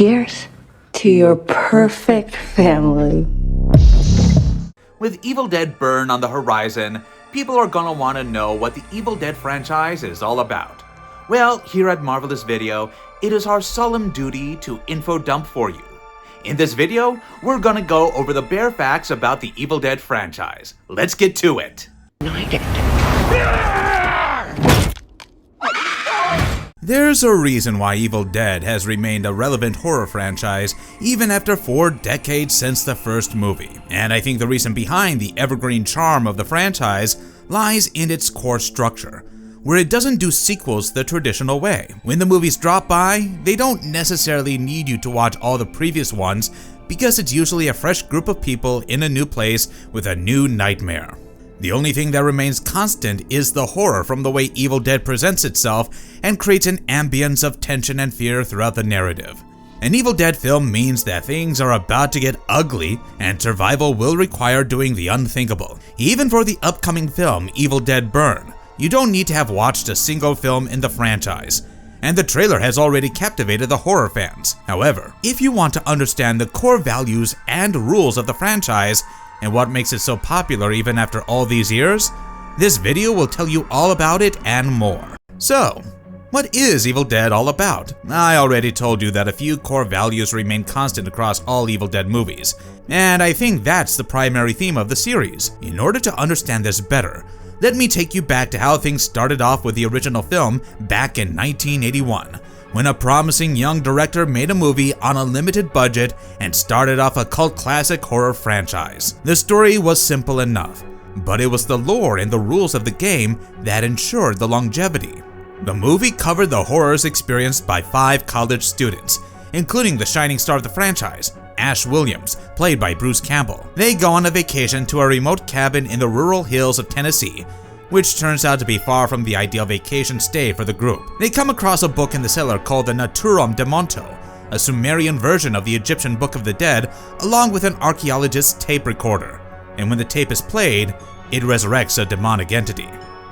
Cheers to your perfect family. With Evil Dead Burn on the horizon, people are gonna want to know what the Evil Dead franchise is all about. Well, here at Marvelous Video, it is our solemn duty to info dump for you. In this video, we're gonna go over the bare facts about the Evil Dead franchise. Let's get to it! There's a reason why Evil Dead has remained a relevant horror franchise even after 4 decades since the first movie. And I think the reason behind the evergreen charm of the franchise lies in its core structure, where it doesn't do sequels the traditional way. When the movies drop by, they don't necessarily need you to watch all the previous ones because it's usually a fresh group of people in a new place with a new nightmare. The only thing that remains constant is the horror from the way Evil Dead presents itself and creates an ambience of tension and fear throughout the narrative. An Evil Dead film means that things are about to get ugly and survival will require doing the unthinkable. Even for the upcoming film Evil Dead Burn, you don't need to have watched a single film in the franchise, and the trailer has already captivated the horror fans. However, if you want to understand the core values and rules of the franchise, and what makes it so popular even after all these years, this video will tell you all about it and more. So, what is Evil Dead all about? I already told you that a few core values remain constant across all Evil Dead movies, and I think that's the primary theme of the series. In order to understand this better, let me take you back to how things started off with the original film back in 1981. When a promising young director made a movie on a limited budget and started off a cult classic horror franchise. The story was simple enough, but it was the lore and the rules of the game that ensured the longevity. The movie covered the horrors experienced by 5 college students, including the shining star of the franchise, Ash Williams, played by Bruce Campbell. They go on a vacation to a remote cabin in the rural hills of Tennessee, which turns out to be far from the ideal vacation stay for the group. They come across a book in the cellar called the Naturom de Monto, a Sumerian version of the Egyptian Book of the Dead, along with an archaeologist's tape recorder. And when the tape is played, it resurrects a demonic entity.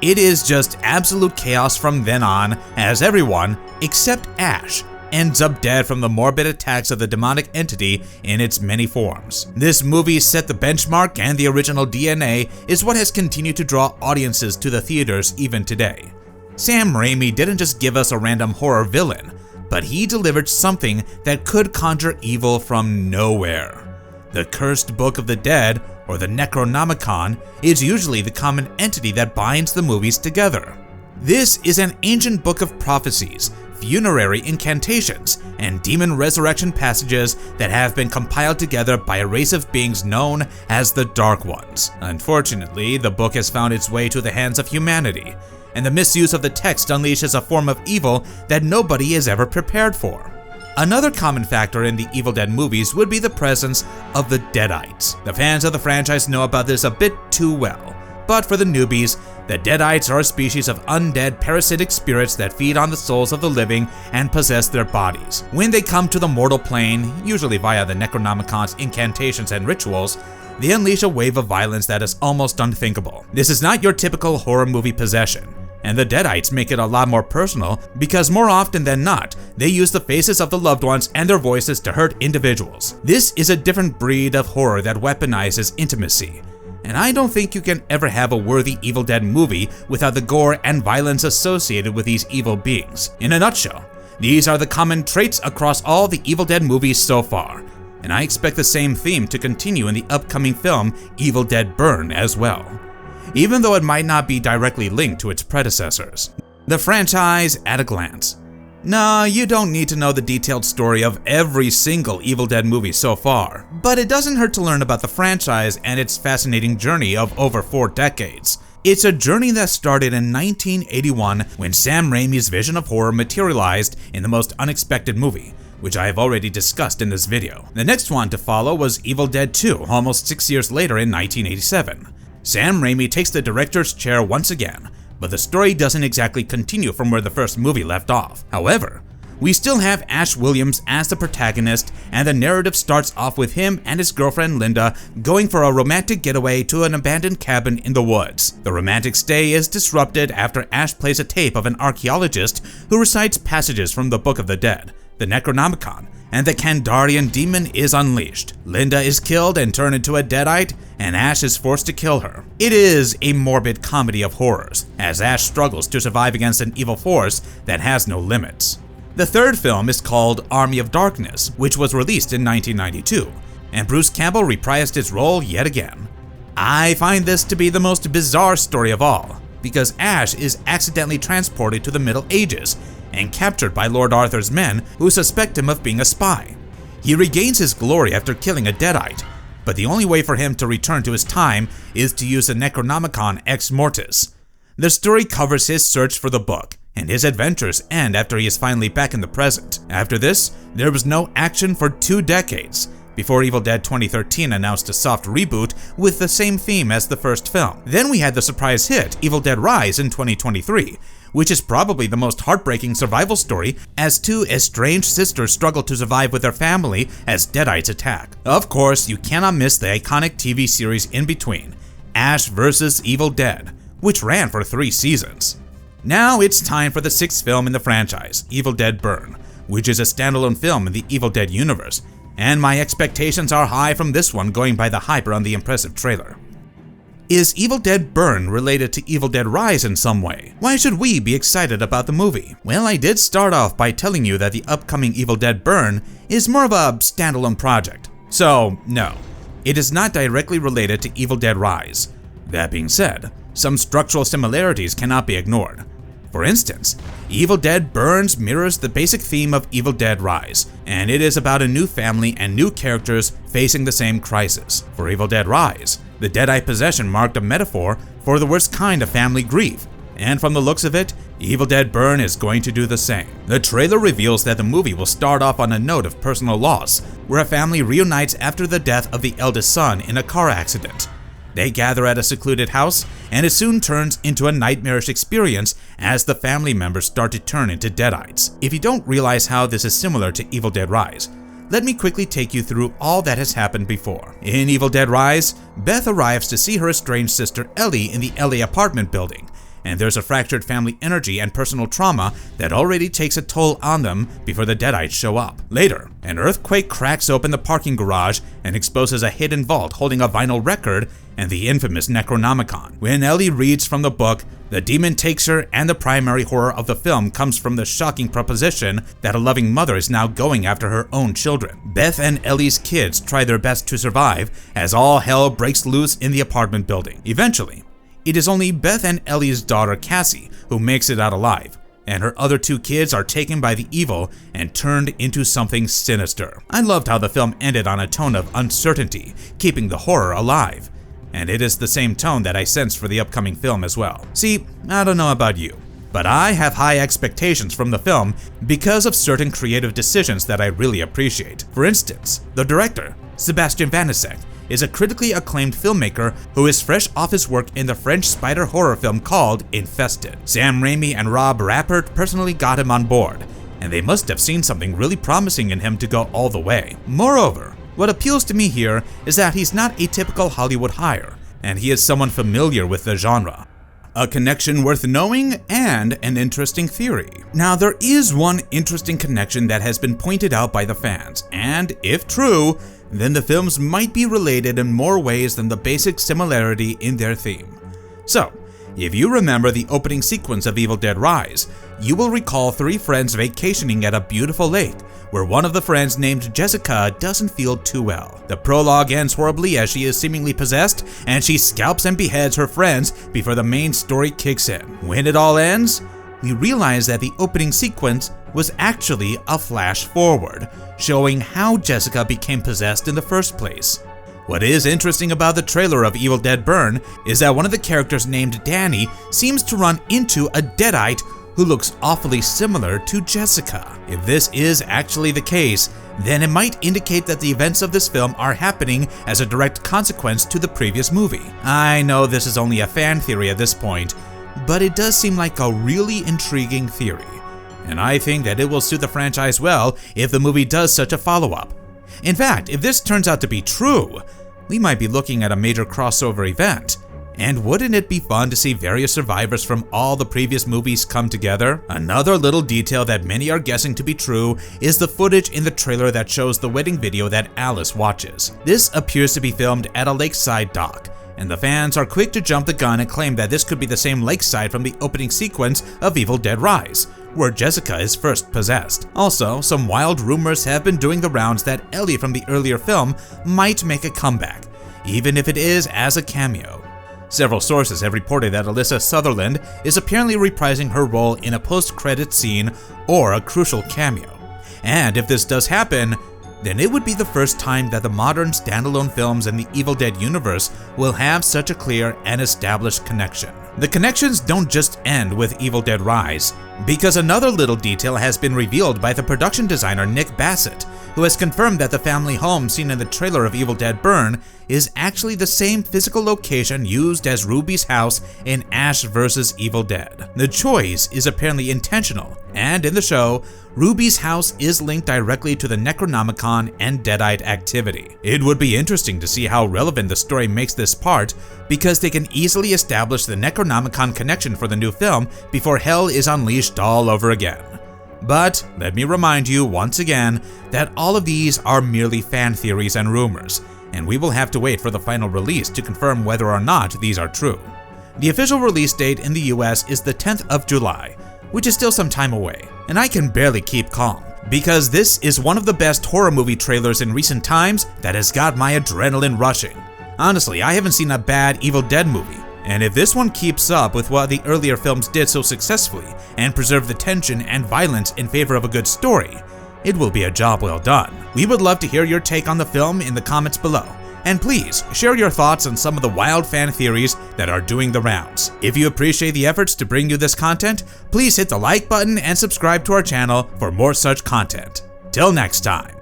It is just absolute chaos from then on, as everyone, except Ash, ends up dead from the morbid attacks of the demonic entity in its many forms. This movie set the benchmark, and the original DNA is what has continued to draw audiences to the theaters even today. Sam Raimi didn't just give us a random horror villain, but he delivered something that could conjure evil from nowhere. The Cursed Book of the Dead, or the Necronomicon, is usually the common entity that binds the movies together. This is an ancient book of prophecies, funerary incantations, and demon resurrection passages that have been compiled together by a race of beings known as the Dark Ones. Unfortunately, the book has found its way to the hands of humanity, and the misuse of the text unleashes a form of evil that nobody is ever prepared for. Another common factor in the Evil Dead movies would be the presence of the Deadites. The fans of the franchise know about this a bit too well, but for the newbies, the Deadites are a species of undead parasitic spirits that feed on the souls of the living and possess their bodies. When they come to the mortal plane, usually via the Necronomicon's incantations and rituals, they unleash a wave of violence that is almost unthinkable. This is not your typical horror movie possession, and the Deadites make it a lot more personal because more often than not, they use the faces of the loved ones and their voices to hurt individuals. This is a different breed of horror that weaponizes intimacy. And I don't think you can ever have a worthy Evil Dead movie without the gore and violence associated with these evil beings. In a nutshell, these are the common traits across all the Evil Dead movies so far, and I expect the same theme to continue in the upcoming film Evil Dead Burn as well, even though it might not be directly linked to its predecessors. The franchise at a glance. No, you don't need to know the detailed story of every single Evil Dead movie so far, but it doesn't hurt to learn about the franchise and its fascinating journey of over 4 decades. It's a journey that started in 1981 when Sam Raimi's vision of horror materialized in the most unexpected movie, which I have already discussed in this video. The next one to follow was Evil Dead 2, almost 6 years later in 1987. Sam Raimi takes the director's chair once again, but the story doesn't exactly continue from where the first movie left off. However, we still have Ash Williams as the protagonist, and the narrative starts off with him and his girlfriend Linda going for a romantic getaway to an abandoned cabin in the woods. The romantic stay is disrupted after Ash plays a tape of an archaeologist who recites passages from the Book of the Dead, the Necronomicon, and the Kandarian demon is unleashed. Linda is killed and turned into a deadite, and Ash is forced to kill her. It is a morbid comedy of horrors, as Ash struggles to survive against an evil force that has no limits. The third film is called Army of Darkness, which was released in 1992, and Bruce Campbell reprised his role yet again. I find this to be the most bizarre story of all, because Ash is accidentally transported to the Middle Ages and captured by Lord Arthur's men who suspect him of being a spy. He regains his glory after killing a deadite, but the only way for him to return to his time is to use the Necronomicon Ex Mortis. The story covers his search for the book, and his adventures end after he is finally back in the present. After this, there was no action for 2 decades, before Evil Dead 2013 announced a soft reboot with the same theme as the first film. Then we had the surprise hit Evil Dead Rise in 2023, which is probably the most heartbreaking survival story as 2 estranged sisters struggle to survive with their family as deadites attack. Of course, you cannot miss the iconic TV series in between, Ash vs. Evil Dead, which ran for 3 seasons. Now it's time for the 6th film in the franchise, Evil Dead Burn, which is a standalone film in the Evil Dead universe, and my expectations are high from this one going by the hype on the impressive trailer. Is Evil Dead Burn related to Evil Dead Rise in some way? Why should we be excited about the movie? Well, I did start off by telling you that the upcoming Evil Dead Burn is more of a standalone project. So, no, it is not directly related to Evil Dead Rise. That being said, some structural similarities cannot be ignored. For instance, Evil Dead Burns mirrors the basic theme of Evil Dead Rise, and it is about a new family and new characters facing the same crisis. For Evil Dead Rise, the deadite possession marked a metaphor for the worst kind of family grief, and from the looks of it, Evil Dead Burn is going to do the same. The trailer reveals that the movie will start off on a note of personal loss, where a family reunites after the death of the eldest son in a car accident. They gather at a secluded house, and it soon turns into a nightmarish experience as the family members start to turn into deadites. If you don't realize how this is similar to Evil Dead Rise, let me quickly take you through all that has happened before. In Evil Dead Rise, Beth arrives to see her estranged sister Ellie in the LA apartment building, and there's a fractured family energy and personal trauma that already takes a toll on them before the deadites show up. Later, an earthquake cracks open the parking garage and exposes a hidden vault holding a vinyl record and the infamous Necronomicon. When Ellie reads from the book, the demon takes her, and the primary horror of the film comes from the shocking proposition that a loving mother is now going after her own children. Beth and Ellie's kids try their best to survive as all hell breaks loose in the apartment building. Eventually, it is only Beth and Ellie's daughter Cassie who makes it out alive, and her other 2 kids are taken by the evil and turned into something sinister. I loved how the film ended on a tone of uncertainty, keeping the horror alive, and it is the same tone that I sense for the upcoming film as well. See, I don't know about you, but I have high expectations from the film because of certain creative decisions that I really appreciate. For instance, the director, Sebastian Vanisek, is a critically acclaimed filmmaker who is fresh off his work in the French spider horror film called Infested. Sam Raimi and Rob Rappert personally got him on board, and they must have seen something really promising in him to go all the way. Moreover, what appeals to me here is that he's not a typical Hollywood hire, and he is someone familiar with the genre. A connection worth knowing and an interesting theory. Now, there is one interesting connection that has been pointed out by the fans, and if true, then the films might be related in more ways than the basic similarity in their theme. So, if you remember the opening sequence of Evil Dead Rise, you will recall 3 friends vacationing at a beautiful lake, where one of the friends named Jessica doesn't feel too well. The prologue ends horribly as she is seemingly possessed, and she scalps and beheads her friends before the main story kicks in. When it all ends, we realize that the opening sequence was actually a flash forward, showing how Jessica became possessed in the first place. What is interesting about the trailer of Evil Dead Burn is that one of the characters named Danny seems to run into a deadite who looks awfully similar to Jessica. If this is actually the case, then it might indicate that the events of this film are happening as a direct consequence to the previous movie. I know this is only a fan theory at this point, but it does seem like a really intriguing theory, and I think that it will suit the franchise well if the movie does such a follow-up. In fact, if this turns out to be true, we might be looking at a major crossover event, And wouldn't it be fun to see various survivors from all the previous movies come together? Another little detail that many are guessing to be true is the footage in the trailer that shows the wedding video that Alice watches. This appears to be filmed at a lakeside dock, and the fans are quick to jump the gun and claim that this could be the same lakeside from the opening sequence of Evil Dead Rise, where Jessica is first possessed. Also, some wild rumors have been doing the rounds that Ellie from the earlier film might make a comeback, even if it is as a cameo. Several sources have reported that Alyssa Sutherland is apparently reprising her role in a post-credit scene or a crucial cameo. And if this does happen, then it would be the first time that the modern standalone films in the Evil Dead universe will have such a clear and established connection. The connections don't just end with Evil Dead Rise, because another little detail has been revealed by the production designer Nick Bassett, who has confirmed that the family home seen in the trailer of Evil Dead Burn is actually the same physical location used as Ruby's house in Ash vs. Evil Dead. The choice is apparently intentional, and in the show, Ruby's house is linked directly to the Necronomicon and Deadite activity. It would be interesting to see how relevant the story makes this part, because they can easily establish the Necronomicon connection for the new film before hell is unleashed all over again. But let me remind you once again that all of these are merely fan theories and rumors, and we will have to wait for the final release to confirm whether or not these are true. The official release date in the US is the 10th of July, which is still some time away, and I can barely keep calm, because this is one of the best horror movie trailers in recent times that has got my adrenaline rushing. Honestly, I haven't seen a bad Evil Dead movie, and if this one keeps up with what the earlier films did so successfully and preserve the tension and violence in favor of a good story, it will be a job well done. We would love to hear your take on the film in the comments below, and please share your thoughts on some of the wild fan theories that are doing the rounds. If you appreciate the efforts to bring you this content, please hit the like button and subscribe to our channel for more such content. Till next time.